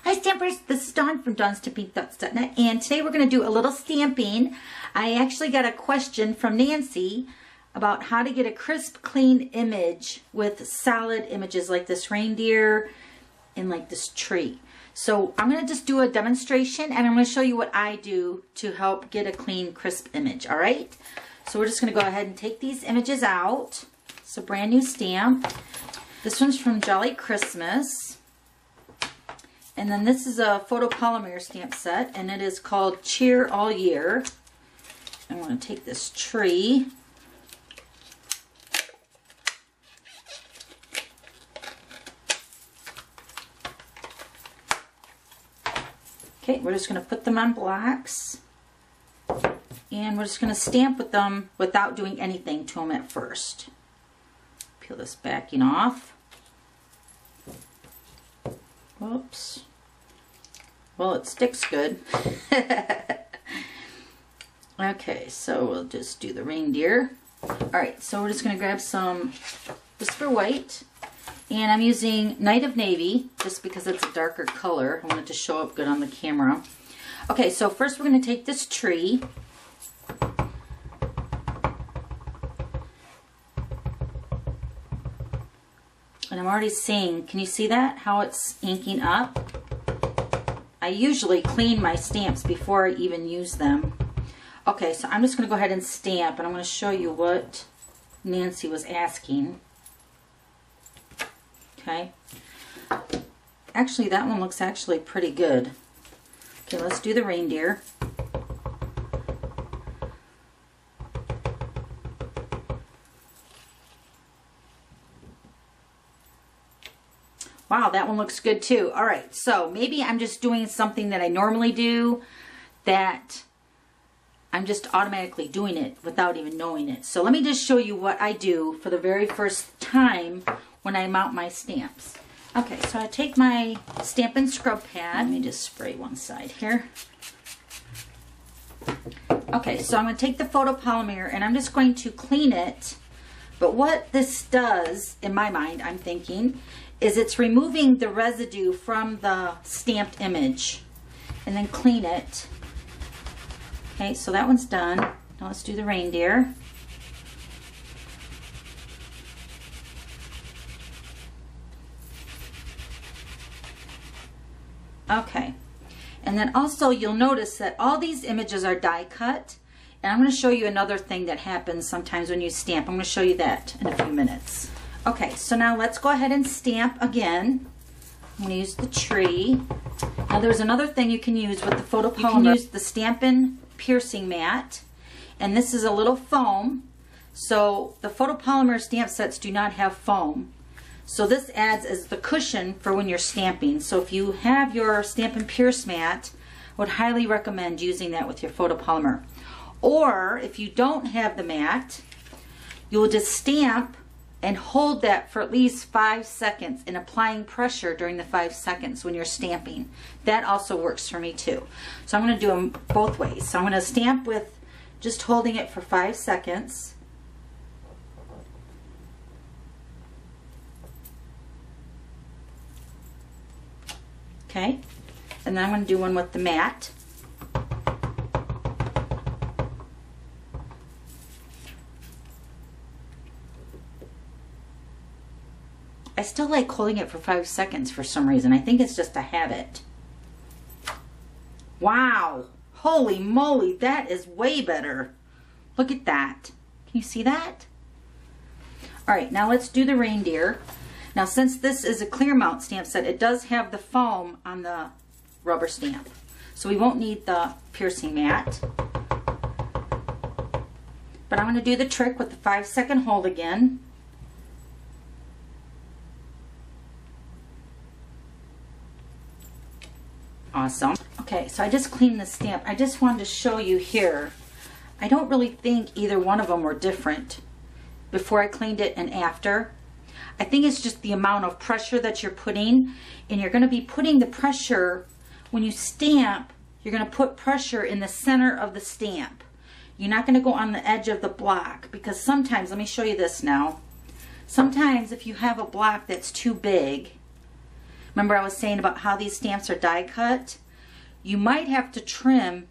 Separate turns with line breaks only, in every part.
Hi Stampers, this is Dawn from dawnstampingthoughts.net, and today we're going to do a little stamping. I actually got a question from Nancy about how to get a crisp, clean image with solid images like this reindeer and like this tree. So I'm going to just do a demonstration and I'm going to show you what I do to help get a clean, crisp image, all right? So we're just going to go ahead and take these images out. It's a brand new stamp. This one's from Jolly Christmas. And then this is a photopolymer stamp set, and it is called Cheer All Year. I want to take this tree. Okay, we're just going to put them on blocks. And we're just going to stamp with them without doing anything to them at first. Peel this backing off. Whoops. Well, it sticks good. Okay, so we'll just do the reindeer. Alright, so we're just going to grab some Whisper White. And I'm using Night of Navy, just because it's a darker color. I want it to show up good on the camera. Okay, so first we're going to take this tree. And I'm already seeing, can you see that? How it's inking up? I usually clean my stamps before I even use them. Okay, so I'm just going to go ahead and stamp, and I'm going to show you what Nancy was asking. Okay. Actually, that one looks actually pretty good. Okay, let's do the reindeer. Wow, that one looks good too. All right, so maybe I'm just doing something that I normally do, that I'm just automatically doing it without even knowing it. So let me just show you what I do for the very first time when I mount my stamps. Okay, so I take my Stampin' Scrub Pad. Let me just spray one side here. Okay, so I'm going to take the photopolymer and I'm just going to clean it. But what this does, in my mind, I'm thinking, is it's removing the residue from the stamped image and then clean it. Okay, so that one's done. Now let's do the reindeer. Okay, and then also you'll notice that all these images are die cut, and I'm going to show you another thing that happens sometimes when you stamp. I'm going to show you that in a few minutes. Okay, so now let's go ahead and stamp again. I'm going to use the tree. Now there's another thing you can use with the photopolymer. You can use the Stampin' piercing mat, and this is a little foam. So the photopolymer stamp sets do not have foam. So this adds as the cushion for when you're stamping. So if you have your Stampin' Pierce mat, I would highly recommend using that with your photopolymer. Or if you don't have the mat, you'll just stamp and hold that for at least 5 seconds and applying pressure during the 5 seconds when you're stamping. That also works for me too. So I'm going to do them both ways. So I'm going to stamp with just holding it for 5 seconds. Okay, and then I'm going to do one with the mat. I still like holding it for 5 seconds for some reason. I think it's just a habit. Wow! Holy moly, that is way better. Look at that. Can you see that? Alright, now let's do the reindeer. Now since this is a clear mount stamp set, it does have the foam on the rubber stamp. So we won't need the piercing mat. But I'm going to do the trick with the 5-second hold again. Awesome. Okay, so I just cleaned the stamp. I just wanted to show you here. I don't really think either one of them were different before I cleaned it and after. I think it's just the amount of pressure that you're putting, and you're going to be putting the pressure when you stamp. You're going to put pressure in the center of the stamp. You're not going to go on the edge of the block, because sometimes, let me show you this now. Sometimes if you have a block that's too big, Remember I was saying about how these stamps are die cut? You might have to trim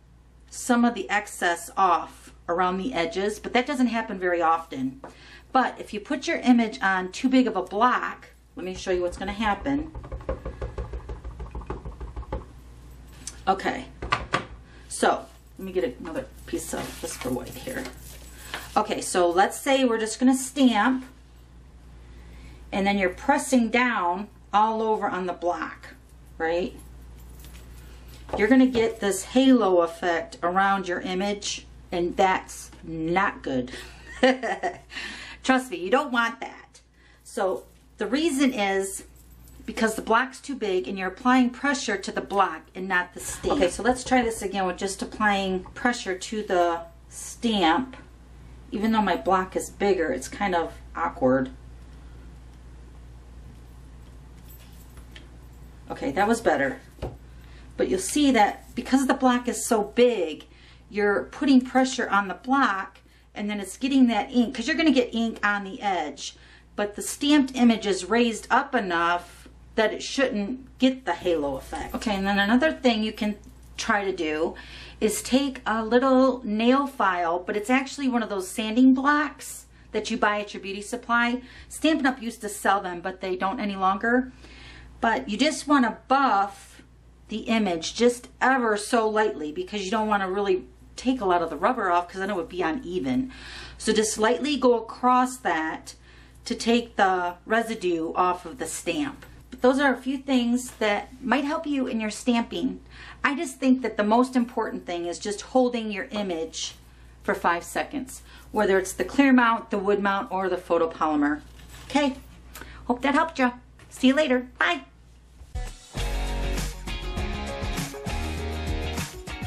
some of the excess off around the edges, but that doesn't happen very often. But if you put your image on too big of a block, let me show you what's going to happen. Okay, so let me get another piece of Whisper White here. Okay, so let's say we're just going to stamp, and then you're pressing down all over on the block, right? You're going to get this halo effect around your image, and that's not good. Trust me, you don't want that. So the reason is because the block's too big and you're applying pressure to the block and not the stamp. Okay, so let's try this again with just applying pressure to the stamp. Even though my block is bigger, it's kind of awkward. Okay, that was better. But you'll see that because the block is so big, you're putting pressure on the block, and then it's getting that ink, because you're going to get ink on the edge, but the stamped image is raised up enough that it shouldn't get the halo effect. Okay, and then another thing you can try to do is take a little nail file, but it's actually one of those sanding blocks that you buy at your beauty supply. Stampin' Up used to sell them, but they don't any longer. But you just want to buff the image just ever so lightly, because you don't want to really take a lot of the rubber off, because then it would be uneven. So just lightly go across that to take the residue off of the stamp. But those are a few things that might help you in your stamping. I just think that the most important thing is just holding your image for 5 seconds, whether it's the clear mount, the wood mount, or the photopolymer. Okay, hope that helped you. See you later. Bye.